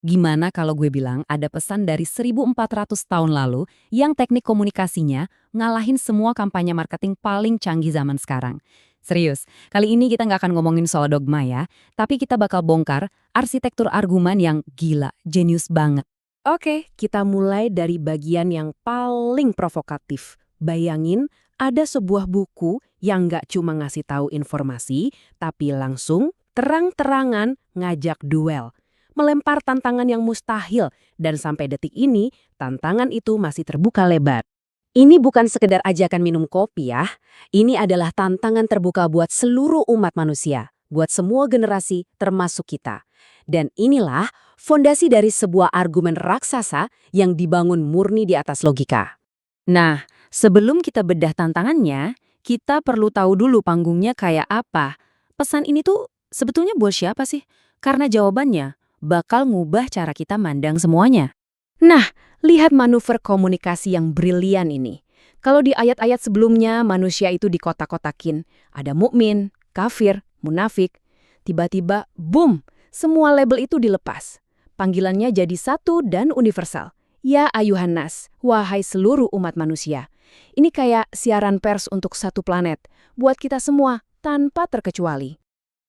Gimana kalau gue bilang ada pesan dari 1400 tahun lalu yang teknik komunikasinya ngalahin semua kampanye marketing paling canggih zaman sekarang? Serius, kali ini kita nggak akan ngomongin soal dogma ya, tapi kita bakal bongkar arsitektur argumen yang gila, jenius banget. Oke, kita mulai dari bagian yang paling provokatif. Bayangin, ada sebuah buku yang nggak cuma ngasih tahu informasi, tapi langsung terang-terangan ngajak duel. Melempar tantangan yang mustahil, dan sampai detik ini, tantangan itu masih terbuka lebar. Ini bukan sekedar ajakan minum kopi ya, ini adalah tantangan terbuka buat seluruh umat manusia, buat semua generasi termasuk kita. Dan inilah fondasi dari sebuah argumen raksasa yang dibangun murni di atas logika. Nah, sebelum kita bedah tantangannya, kita perlu tahu dulu panggungnya kayak apa. Pesan ini tuh sebetulnya buat siapa sih? Karena jawabannya bakal ngubah cara kita mandang semuanya. Nah, lihat manuver komunikasi yang brilian ini. Kalau di ayat-ayat sebelumnya manusia itu dikotak-kotakin, ada mukmin, kafir, munafik. Tiba-tiba, boom, semua label itu dilepas. Panggilannya jadi satu dan universal. Ya ayuhan nas, wahai seluruh umat manusia. Ini kayak siaran pers untuk satu planet, buat kita semua, tanpa terkecuali.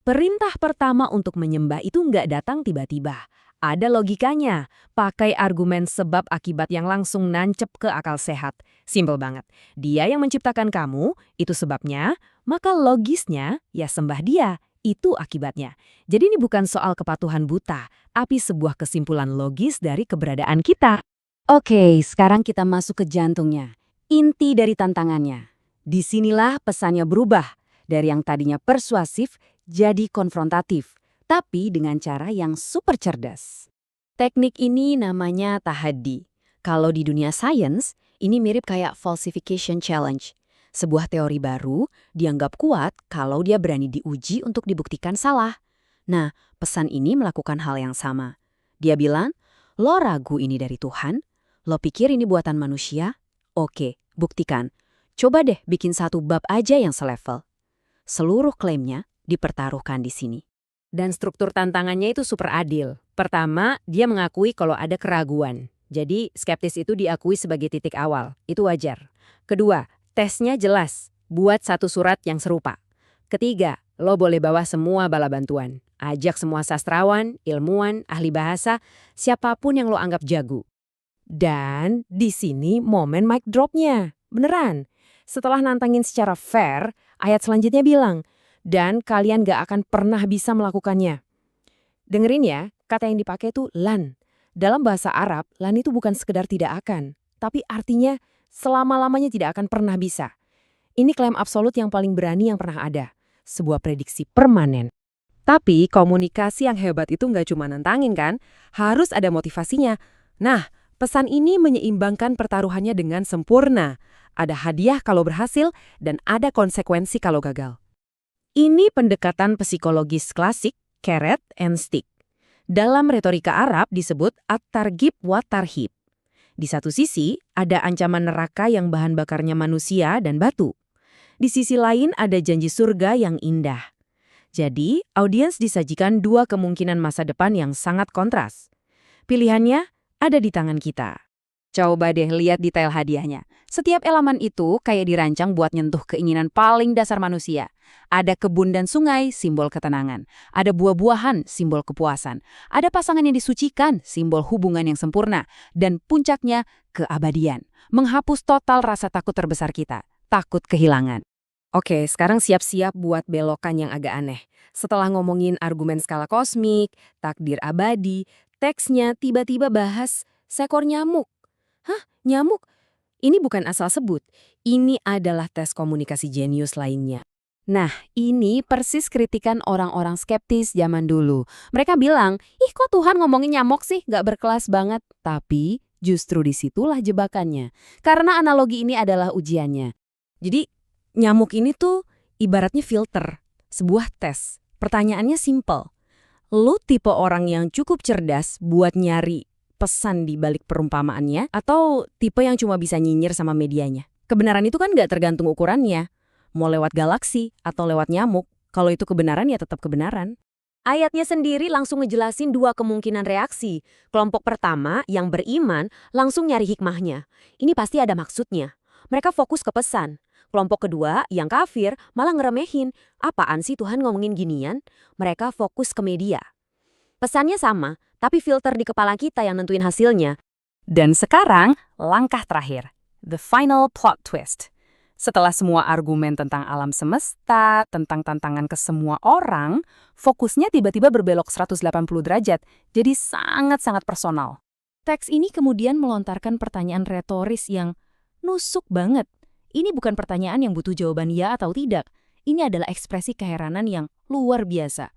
Perintah pertama untuk menyembah itu nggak datang tiba-tiba. Ada logikanya. Pakai argumen sebab akibat yang langsung nancep ke akal sehat. Simpel banget. Dia yang menciptakan kamu, itu sebabnya, maka logisnya, ya sembah dia, itu akibatnya. Jadi ini bukan soal kepatuhan buta, tapi sebuah kesimpulan logis dari keberadaan kita. Oke, sekarang kita masuk ke jantungnya. Inti dari tantangannya. Disinilah pesannya berubah. Dari yang tadinya persuasif, jadi konfrontatif. Tapi dengan cara yang super cerdas. Teknik ini namanya tahaddi. Kalau di dunia sains, ini mirip kayak falsification challenge. Sebuah teori baru dianggap kuat kalau dia berani diuji untuk dibuktikan salah. Nah, pesan ini melakukan hal yang sama. Dia bilang, lo ragu ini dari Tuhan? Lo pikir ini buatan manusia? Oke, buktikan. Coba deh bikin satu bab aja yang selevel. Seluruh klaimnya dipertaruhkan di sini. Dan struktur tantangannya itu super adil. Pertama, dia mengakui kalau ada keraguan. Jadi, skeptis itu diakui sebagai titik awal. Itu wajar. Kedua, tesnya jelas. Buat satu surat yang serupa. Ketiga, lo boleh bawa semua bala bantuan. Ajak semua sastrawan, ilmuwan, ahli bahasa, siapapun yang lo anggap jago. Dan di sini momen mic drop-nya. Beneran. Setelah nantangin secara fair, ayat selanjutnya bilang, dan kalian gak akan pernah bisa melakukannya. Dengerin ya, kata yang dipakai itu lan. Dalam bahasa Arab, lan itu bukan sekedar tidak akan, tapi artinya selama-lamanya tidak akan pernah bisa. Ini klaim absolut yang paling berani yang pernah ada. Sebuah prediksi permanen. Tapi komunikasi yang hebat itu nggak cuma nantangin kan, harus ada motivasinya. Nah, pesan ini menyeimbangkan pertaruhannya dengan sempurna. Ada hadiah kalau berhasil dan ada konsekuensi kalau gagal. Ini pendekatan psikologis klasik, carrot and stick. Dalam retorika Arab disebut at-targhib wa tarhib. Di satu sisi, ada ancaman neraka yang bahan bakarnya manusia dan batu. Di sisi lain ada janji surga yang indah. Jadi, audiens disajikan dua kemungkinan masa depan yang sangat kontras. Pilihannya ada di tangan kita. Coba deh lihat detail hadiahnya. Setiap elemen itu kayak dirancang buat nyentuh keinginan paling dasar manusia. Ada kebun dan sungai, simbol ketenangan. Ada buah-buahan, simbol kepuasan. Ada pasangan yang disucikan, simbol hubungan yang sempurna. Dan puncaknya, keabadian. Menghapus total rasa takut terbesar kita. Takut kehilangan. Oke, sekarang siap-siap buat belokan yang agak aneh. Setelah ngomongin argumen skala kosmik, takdir abadi, teksnya tiba-tiba bahas seekor nyamuk. Hah? Nyamuk? Ini bukan asal sebut. Ini adalah tes komunikasi jenius lainnya. Nah, ini persis kritikan orang-orang skeptis zaman dulu. Mereka bilang, ih kok Tuhan ngomongin nyamuk sih? Gak berkelas banget. Tapi justru disitulah jebakannya. Karena analogi ini adalah ujiannya. Jadi, nyamuk ini tuh ibaratnya filter. Sebuah tes. Pertanyaannya simple. Lu tipe orang yang cukup cerdas buat nyari pesan di balik perumpamaannya, atau tipe yang cuma bisa nyinyir sama medianya? Kebenaran itu kan nggak tergantung ukurannya. Mau lewat galaksi atau lewat nyamuk, kalau itu kebenaran ya tetap kebenaran. Ayatnya sendiri langsung ngejelasin dua kemungkinan reaksi. Kelompok pertama yang beriman langsung nyari hikmahnya. Ini pasti ada maksudnya. Mereka fokus ke pesan. Kelompok kedua yang kafir malah ngeremehin. Apaan sih Tuhan ngomongin ginian? Mereka fokus ke media. Pesannya sama, tapi filter di kepala kita yang nentuin hasilnya. Dan sekarang, langkah terakhir. The final plot twist. Setelah semua argumen tentang alam semesta, tentang tantangan ke semua orang, fokusnya tiba-tiba berbelok 180 derajat, jadi sangat-sangat personal. Teks ini kemudian melontarkan pertanyaan retoris yang nusuk banget. Ini bukan pertanyaan yang butuh jawaban ya atau tidak. Ini adalah ekspresi keheranan yang luar biasa.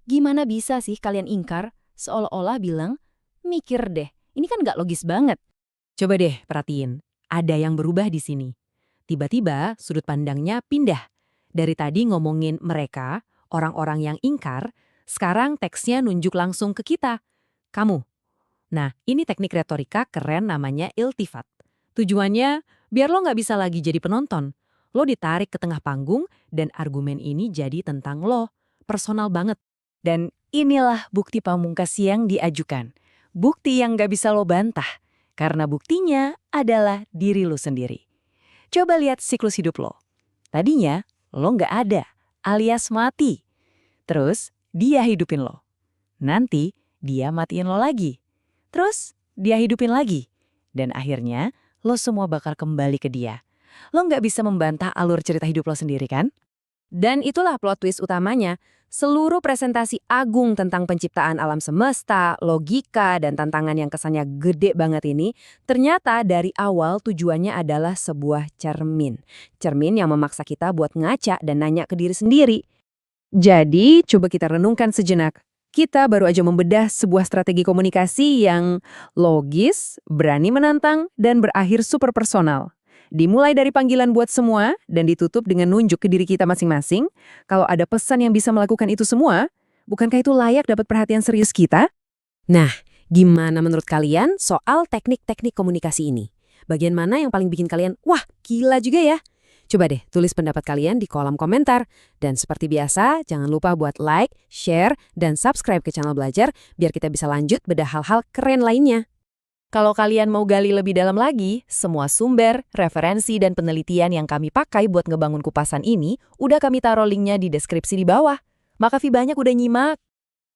Gimana bisa sih kalian ingkar? Seolah-olah bilang, mikir deh, ini kan nggak logis banget. Coba deh perhatiin, ada yang berubah di sini. Tiba-tiba sudut pandangnya pindah. Dari tadi ngomongin mereka, orang-orang yang ingkar, sekarang teksnya nunjuk langsung ke kita. Kamu. Nah, ini teknik retorika keren namanya iltifat. Tujuannya, biar lo nggak bisa lagi jadi penonton. Lo ditarik ke tengah panggung dan argumen ini jadi tentang lo. Personal banget. Dan inilah bukti pamungkas yang diajukan. Bukti yang nggak bisa lo bantah. Karena buktinya adalah diri lo sendiri. Coba lihat siklus hidup lo. Tadinya, lo nggak ada, alias mati. Terus, dia hidupin lo. Nanti, dia matiin lo lagi. Terus, dia hidupin lagi. Dan akhirnya, lo semua bakal kembali ke dia. Lo nggak bisa membantah alur cerita hidup lo sendiri, kan? Dan itulah plot twist utamanya. Seluruh presentasi agung tentang penciptaan alam semesta, logika, dan tantangan yang kesannya gede banget ini, ternyata dari awal tujuannya adalah sebuah cermin. Cermin yang memaksa kita buat ngaca dan nanya ke diri sendiri. Jadi, coba kita renungkan sejenak. Kita baru aja membedah sebuah strategi komunikasi yang logis, berani menantang, dan berakhir super personal. Dimulai dari panggilan buat semua dan ditutup dengan nunjuk ke diri kita masing-masing. Kalau ada pesan yang bisa melakukan itu semua, bukankah itu layak dapat perhatian serius kita? Nah, gimana menurut kalian soal teknik-teknik komunikasi ini? Bagian mana yang paling bikin kalian, wah gila juga ya? Coba deh tulis pendapat kalian di kolom komentar. Dan seperti biasa, jangan lupa buat like, share, dan subscribe ke channel Belajar biar kita bisa lanjut bedah hal-hal keren lainnya. Kalau kalian mau gali lebih dalam lagi, semua sumber, referensi, dan penelitian yang kami pakai buat ngebangun kupasan ini, udah kami taruh linknya di deskripsi di bawah. Makasih banyak udah nyimak.